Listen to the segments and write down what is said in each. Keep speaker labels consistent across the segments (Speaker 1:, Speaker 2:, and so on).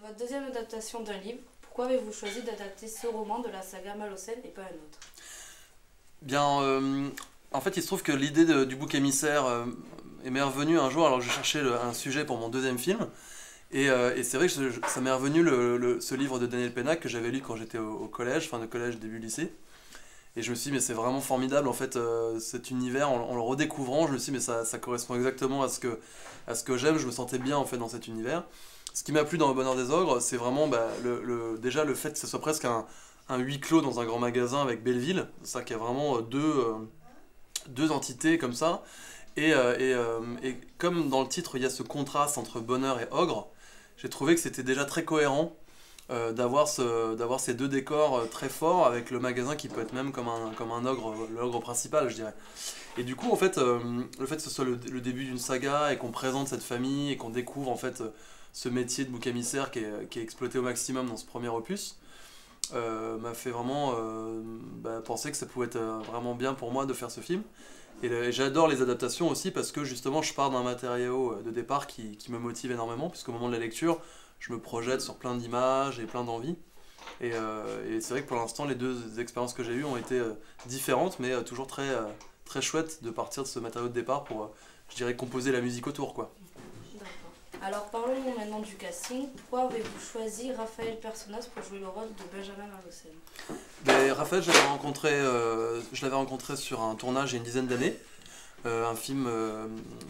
Speaker 1: votre deuxième adaptation d'un livre, pourquoi avez-vous choisi d'adapter ce roman de la saga Malocène et pas un autre?
Speaker 2: Bien, en fait, il se trouve que l'idée du bouc émissaire m'est revenue un jour alors que je cherchais un sujet pour mon deuxième film. Et c'est vrai que ça m'est revenu ce livre de Daniel Pennac que j'avais lu quand j'étais au collège, fin de collège, début lycée. Et je me suis dit, mais c'est vraiment formidable en fait cet univers, en le redécouvrant, je me suis dit, mais ça correspond exactement à ce que j'aime, je me sentais bien en fait dans cet univers. Ce qui m'a plu dans Le Bonheur des Ogres, c'est vraiment déjà le fait que ce soit presque un huis clos dans un grand magasin avec Belleville, ça qui a vraiment deux entités comme ça. Et comme dans le titre il y a ce contraste entre bonheur et ogre, j'ai trouvé que c'était déjà très cohérent d'avoir ces deux décors très forts avec le magasin qui peut être même comme un ogre, l'ogre principal je dirais. Et du coup en fait le fait que ce soit le début d'une saga et qu'on présente cette famille et qu'on découvre en fait ce métier de bouc émissaire qui est exploité au maximum dans ce premier opus m'a fait vraiment penser que ça pouvait être vraiment bien pour moi de faire ce film. Et j'adore les adaptations aussi parce que justement je pars d'un matériau de départ qui me motive énormément puisqu'au moment de la lecture je me projette sur plein d'images et plein d'envies. Et c'est vrai que pour l'instant les deux expériences que j'ai eues ont été différentes mais toujours très chouettes de partir de ce matériau de départ pour je dirais composer la musique autour quoi.
Speaker 1: D'accord. Alors parlons maintenant du casting. Pourquoi avez-vous choisi Raphaël Personnaz pour jouer le rôle de Benjamin Malocène?
Speaker 2: Raphaël je l'avais rencontré sur un tournage il y a une dizaine d'années. Un film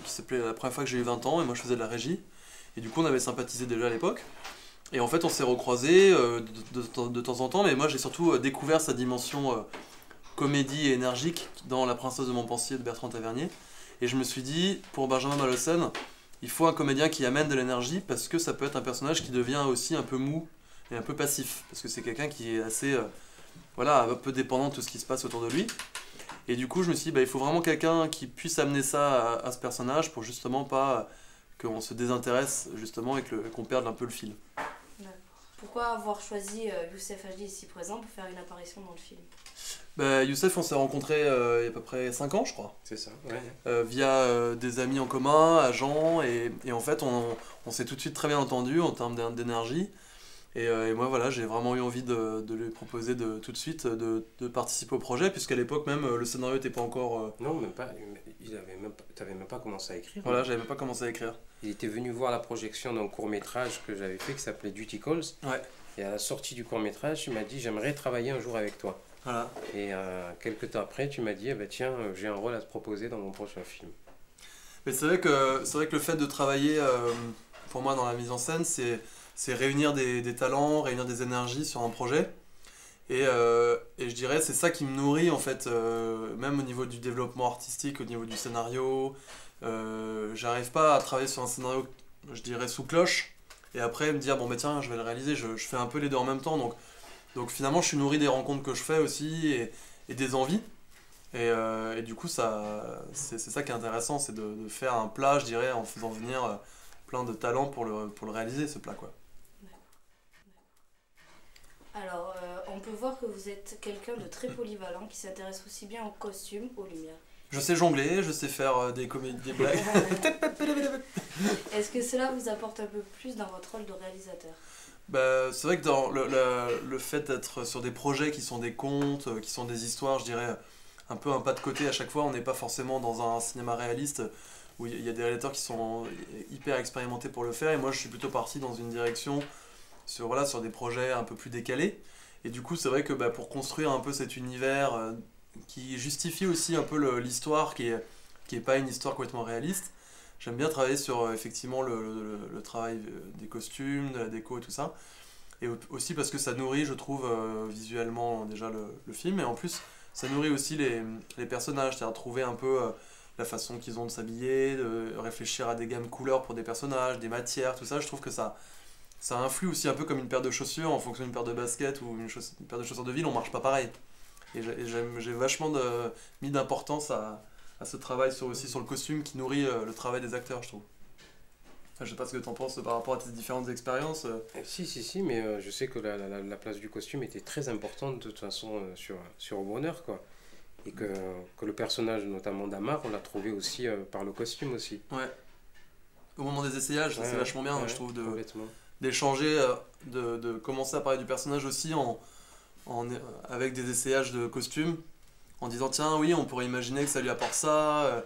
Speaker 2: qui s'appelait La première fois que j'ai eu 20 ans et moi je faisais de la régie. Et du coup on avait sympathisé déjà à l'époque. Et en fait on s'est recroisés de temps en temps, mais moi j'ai surtout découvert sa dimension comédie et énergique dans La princesse de Montpensier de Bertrand Tavernier. Et je me suis dit, pour Benjamin Malocène, il faut un comédien qui amène de l'énergie parce que ça peut être un personnage qui devient aussi un peu mou et un peu passif. Parce que c'est quelqu'un qui est assez, un peu dépendant de tout ce qui se passe autour de lui. Et du coup je me suis dit, il faut vraiment quelqu'un qui puisse amener ça à ce personnage pour justement pas qu'on se désintéresse justement et qu'on perde un peu le fil.
Speaker 1: D'accord. Pourquoi avoir choisi Youssef Hadji ici présent pour faire une apparition dans le film?
Speaker 2: Youssef, on s'est rencontrés il y a à peu près 5 ans, je crois.
Speaker 3: C'est ça, ouais.
Speaker 2: Via des amis en commun, agents, et en fait, on s'est tout de suite très bien entendu en termes d'énergie. Et moi, voilà, j'ai vraiment eu envie de lui proposer tout de suite de participer au projet, puisqu'à l'époque même, le scénario n'était pas encore...
Speaker 3: Non, même pas. T'avais même pas commencé à écrire.
Speaker 2: Voilà, j'avais même pas commencé à écrire.
Speaker 3: Il était venu voir la projection d'un court-métrage que j'avais fait qui s'appelait Duty Calls.
Speaker 2: Ouais.
Speaker 3: Et à la sortie du court-métrage, tu m'as dit, j'aimerais travailler un jour avec toi.
Speaker 2: Voilà.
Speaker 3: Et quelques temps après, tu m'as dit, tiens, j'ai un rôle à te proposer dans mon prochain film.
Speaker 2: Mais c'est vrai que le fait de travailler, pour moi, dans la mise en scène, c'est réunir des talents, réunir des énergies sur un projet. Et je dirais, c'est ça qui me nourrit, en fait, même au niveau du développement artistique, au niveau du scénario. J'arrive pas à travailler sur un scénario, je dirais, sous cloche, et après me dire, tiens, je vais le réaliser. Je fais un peu les deux en même temps, donc finalement, je suis nourri des rencontres que je fais aussi, et des envies. Et du coup, c'est ça qui est intéressant, c'est de faire un plat, je dirais, en faisant venir plein de talents pour le réaliser, ce plat, quoi.
Speaker 1: Alors, on peut voir que vous êtes quelqu'un de très polyvalent qui s'intéresse aussi bien aux costumes, aux lumières.
Speaker 2: Je sais jongler, je sais faire des blagues.
Speaker 1: Est-ce que cela vous apporte un peu plus dans votre rôle de réalisateur?
Speaker 2: C'est vrai que dans le fait d'être sur des projets qui sont des contes, qui sont des histoires, je dirais, un peu un pas de côté à chaque fois, on n'est pas forcément dans un cinéma réaliste où il y a des réalisateurs qui sont hyper expérimentés pour le faire, et moi je suis plutôt parti dans une direction sur des projets un peu plus décalés. Et du coup c'est vrai que pour construire un peu cet univers qui justifie aussi un peu l'histoire qui est pas une histoire complètement réaliste, j'aime bien travailler sur effectivement le travail des costumes, de la déco et tout ça. Et aussi parce que ça nourrit, je trouve, visuellement déjà le film, et en plus ça nourrit aussi les personnages, c'est-à-dire trouver un peu la façon qu'ils ont de s'habiller, de réfléchir à des gammes couleurs pour des personnages, des matières, tout ça. Je trouve que ça influe aussi un peu comme une paire de chaussures en fonction d'une paire de baskets ou une paire de chaussures de ville, on marche pas pareil. Et j'ai vachement mis d'importance à ce travail aussi sur le costume qui nourrit le travail des acteurs, je trouve. Enfin, je sais pas ce que tu en penses par rapport à tes différentes expériences.
Speaker 3: Si, mais je sais que la place du costume était très importante de toute façon sur Au Bonheur, quoi. Et que le personnage, notamment d'Amar, on l'a trouvé aussi par le costume aussi.
Speaker 2: Ouais. Au moment des essayages, c'est vachement bien, je trouve, d'échanger, de commencer à parler du personnage aussi avec des essayages de costumes, en disant tiens oui on pourrait imaginer que ça lui apporte ça,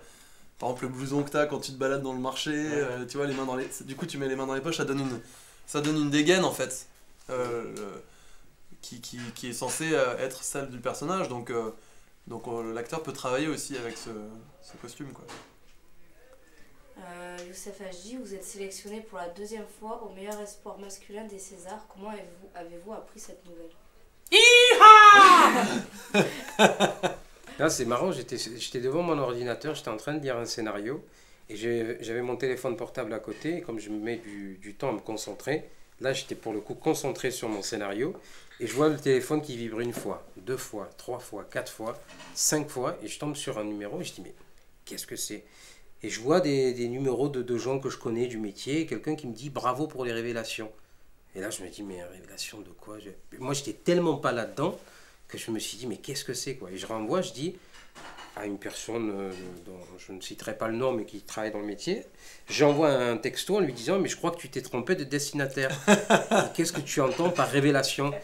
Speaker 2: par exemple le blouson que t'as quand tu te balades dans le marché, tu vois les mains du coup tu mets les mains dans les poches, ça donne une dégaine en fait, qui est censée être celle du personnage, donc l'acteur peut travailler aussi avec ce costume quoi.
Speaker 1: Youssef Hadji, vous êtes sélectionné pour la 2e fois au meilleur espoir masculin des Césars. Comment avez-vous appris cette nouvelle?
Speaker 3: Là, c'est marrant, j'étais devant mon ordinateur, j'étais en train de lire un scénario et j'avais mon téléphone portable à côté. Et comme je me mets du temps à me concentrer, là, j'étais pour le coup concentré sur mon scénario et je vois le téléphone qui vibre 1 fois, 2 fois, 3 fois, 4 fois, 5 fois et je tombe sur un numéro et je dis mais qu'est-ce que c'est? Et je vois des numéros de gens que je connais du métier, quelqu'un qui me dit bravo pour les révélations. Et là, je me dis, mais révélation de quoi? Moi, j'étais tellement pas là-dedans que je me suis dit, mais qu'est-ce que c'est quoi? Et je renvoie, je dis à une personne dont je ne citerai pas le nom, mais qui travaille dans le métier, j'envoie un texto en lui disant, mais je crois que tu t'es trompé de destinataire. Qu'est-ce que tu entends par révélation?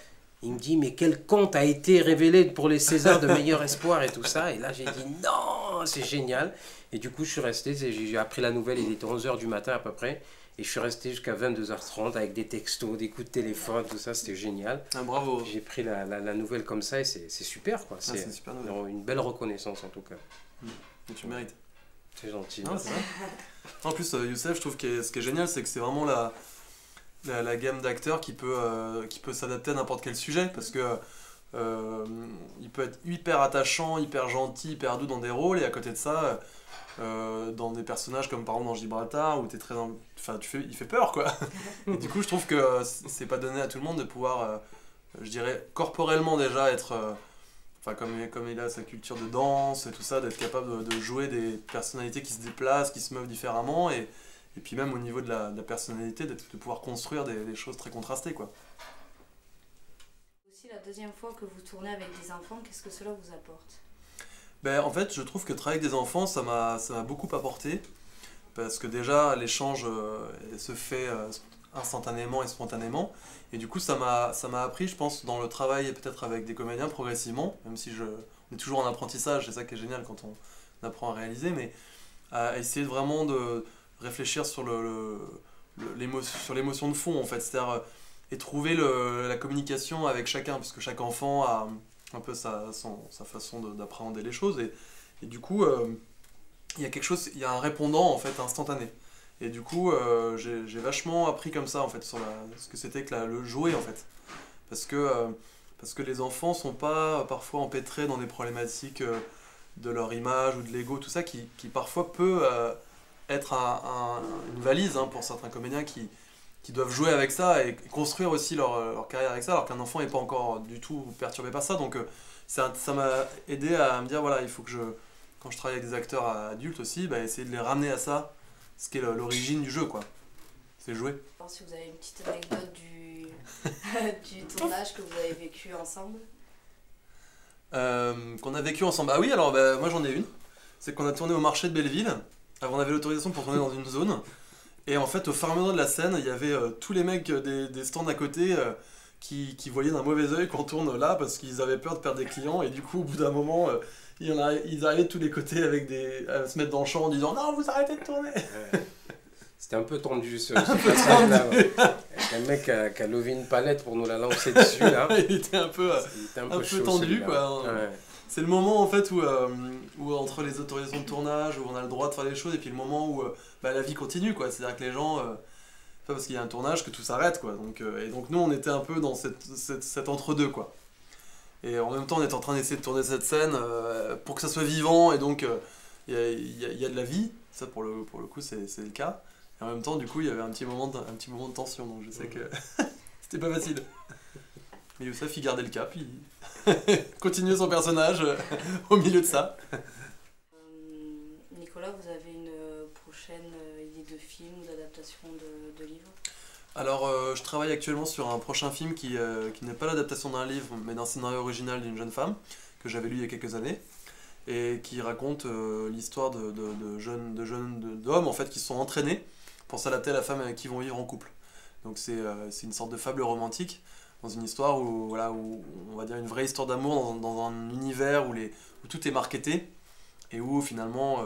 Speaker 3: Il me dit, mais quel conte a été révélé pour les Césars de meilleur espoir et tout ça? Et là, j'ai dit, non, c'est génial. Et du coup, je suis resté, j'ai appris la nouvelle, il était 11h du matin à peu près. Et je suis resté jusqu'à 22h30 avec des textos, des coups de téléphone, tout ça, c'était génial.
Speaker 2: Ah, bravo.
Speaker 3: J'ai pris la nouvelle comme ça et c'est super, quoi.
Speaker 2: C'est super nouvelle.
Speaker 3: Une belle reconnaissance en tout cas.
Speaker 2: Et tu mérites.
Speaker 3: C'est gentil.
Speaker 2: Non, c'est vrai. En plus, Youssef, je trouve que ce qui est génial, c'est que c'est vraiment la gamme d'acteurs qui peut s'adapter à n'importe quel sujet, parce que il peut être hyper attachant, hyper gentil, hyper doux dans des rôles, et à côté de ça, dans des personnages comme par exemple dans Gibraltar, où t'es très, enfin, il fait peur quoi. Et du coup, je trouve que c'est pas donné à tout le monde de pouvoir, je dirais, corporellement déjà être, enfin comme il a sa culture de danse et tout ça, d'être capable de jouer des personnalités qui se déplacent, qui se meuvent différemment, et puis même au niveau de la personnalité, de pouvoir construire des choses très contrastées quoi.
Speaker 1: Aussi la 2e fois que vous tournez avec des enfants, qu'est-ce que cela vous apporte?
Speaker 2: Ben, en fait, je trouve que travailler avec des enfants, ça m'a beaucoup apporté, parce que déjà, l'échange se fait instantanément et spontanément, et du coup, ça m'a appris, je pense, dans le travail et peut-être avec des comédiens progressivement, même si on est toujours en apprentissage, c'est ça qui est génial quand on apprend à réaliser, mais à essayer vraiment de réfléchir sur sur l'émotion de fond, en fait, c'est-à-dire et trouver la communication avec chacun, parce que chaque enfant a un peu sa façon d'appréhender les choses, et du coup il y a quelque chose, il y a un répondant en fait instantané, et du coup j'ai vachement appris comme ça en fait sur ce que c'était que le jouer en fait, parce que les enfants sont pas parfois empêtrés dans des problématiques de leur image ou de l'ego, tout ça qui parfois peut être une valise pour certains comédiens qui doivent jouer avec ça et construire aussi leur carrière avec ça, alors qu'un enfant n'est pas encore du tout perturbé par ça. Donc ça m'a aidé à me dire, voilà, il faut que quand je travaille avec des acteurs adultes aussi, essayer de les ramener à ça, ce qui est l'origine du jeu, quoi. C'est jouer.
Speaker 1: Si vous avez une petite anecdote du tournage que vous avez vécu ensemble.
Speaker 2: Qu'on a vécu ensemble. Ah oui, alors moi j'en ai une. C'est qu'on a tourné au marché de Belleville. Avant, on avait l'autorisation pour tourner dans une zone. Et en fait, au fur et à mesure de la scène, il y avait tous les mecs des stands à côté qui voyaient d'un mauvais oeil qu'on tourne là parce qu'ils avaient peur de perdre des clients. Et du coup, au bout d'un moment, ils arrivaient de tous les côtés à se mettre dans le champ en disant « Non, vous arrêtez de tourner !»
Speaker 3: C'était un peu tendu ce passage-là. Avec un mec qui a levé une palette pour nous la lancer dessus. Là.
Speaker 2: Il était un peu
Speaker 3: chaud,
Speaker 2: tendu, quoi.
Speaker 3: Ouais.
Speaker 2: C'est le moment en fait où entre les autorisations de tournage, où on a le droit de faire les choses, et puis le moment où la vie continue, quoi. C'est-à-dire que les gens, pas parce qu'il y a un tournage que tout s'arrête, quoi. Et donc nous on était un peu dans cet entre-deux, quoi. Et en même temps on était en train d'essayer de tourner cette scène pour que ça soit vivant, et donc il y a de la vie, ça pour le coup c'est le cas. Et en même temps du coup il y avait un petit moment de tension, donc je sais que c'était pas facile. Mais Youssef il gardait le cap, il continuait son personnage au milieu de ça.
Speaker 1: Nicolas, vous avez une prochaine idée de film ou d'adaptation de livre?
Speaker 2: Alors je travaille actuellement sur un prochain film qui n'est pas l'adaptation d'un livre mais d'un scénario original d'une jeune femme que j'avais lu il y a quelques années et qui raconte l'histoire d'hommes en fait qui se sont entraînés pour s'adapter à la femme avec qui ils vont vivre en couple. Donc c'est une sorte de fable romantique dans une histoire où, voilà, où on va dire une vraie histoire d'amour dans un univers où tout est marketé et où finalement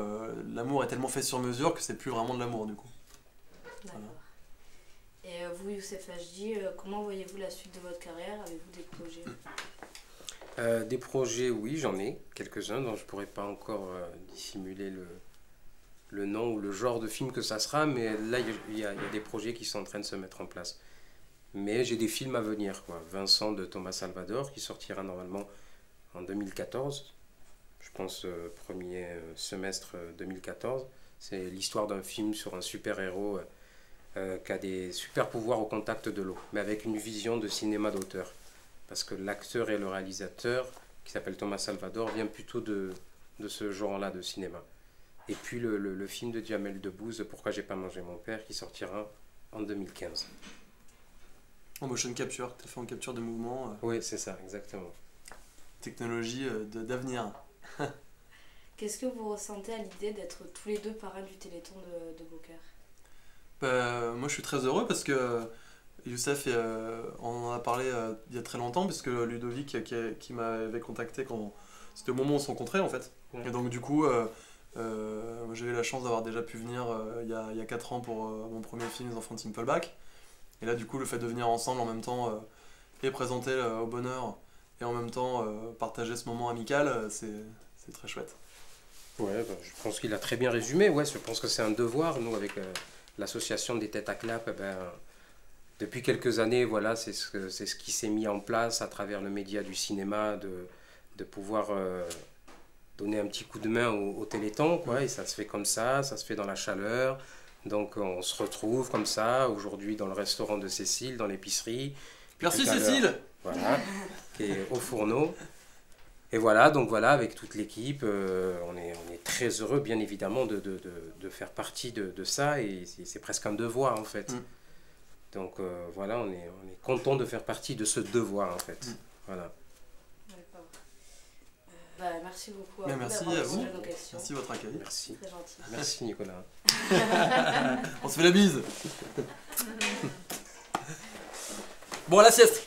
Speaker 2: l'amour est tellement fait sur mesure que c'est plus vraiment de l'amour du coup.
Speaker 1: D'accord. Et vous, Youssef Hajdi, comment voyez-vous la suite de votre carrière? Avez-vous des projets?
Speaker 3: Des projets, oui, j'en ai quelques-uns dont je ne pourrais pas encore dissimuler le nom ou le genre de film que ça sera, mais là, il y a des projets qui sont en train de se mettre en place. Mais j'ai des films à venir, quoi. Vincent de Thomas Salvador, qui sortira normalement en 2014, je pense premier semestre 2014. C'est l'histoire d'un film sur un super-héros qui a des super pouvoirs au contact de l'eau, mais avec une vision de cinéma d'auteur. Parce que l'acteur et le réalisateur, qui s'appelle Thomas Salvador, vient plutôt de ce genre-là de cinéma. Et puis le film de Jamel Debbouze, Pourquoi j'ai pas mangé mon père, qui sortira en 2015.
Speaker 2: En motion capture, tu as fait en capture de mouvement.
Speaker 3: Oui, c'est ça, exactement.
Speaker 2: Technologie d'avenir.
Speaker 1: Qu'est-ce que vous ressentez à l'idée d'être tous les deux parrains du Téléthon de Beaucaire?
Speaker 2: Moi je suis très heureux parce que Youssef, on en a parlé il y a très longtemps, puisque Ludovic qui m'avait contacté quand c'était au moment où on se rencontrait en fait. Ouais. Et donc du coup, j'ai eu la chance d'avoir déjà pu venir il y a 4 ans pour mon premier film, Les Enfants de Simpleback. Et là du coup, le fait de venir ensemble en même temps et présenter au bonheur et en même temps partager ce moment amical, c'est très chouette.
Speaker 3: Ouais, je pense qu'il a très bien résumé. Ouais, je pense que c'est un devoir. Nous, avec l'association des têtes à clap, depuis quelques années, voilà, c'est ce qui s'est mis en place à travers le média du cinéma, de pouvoir donner un petit coup de main au Téléthon, quoi, et ça se fait comme ça se fait dans la chaleur. Donc on se retrouve comme ça, aujourd'hui dans le restaurant de Cécile, dans l'épicerie.
Speaker 2: Merci Cécile.
Speaker 3: Voilà, qui est au fourneau. Et voilà, donc voilà, avec toute l'équipe, on est très heureux, bien évidemment, de faire partie de ça, et c'est presque un devoir, en fait. Donc voilà, on est content de faire partie de ce devoir, en fait. Voilà.
Speaker 1: D'accord. Merci beaucoup
Speaker 2: merci à vous. Merci votre accueil.
Speaker 3: Merci.
Speaker 1: Très gentil.
Speaker 3: Merci Nicolas.
Speaker 2: On se fait la bise. Bon, à la sieste.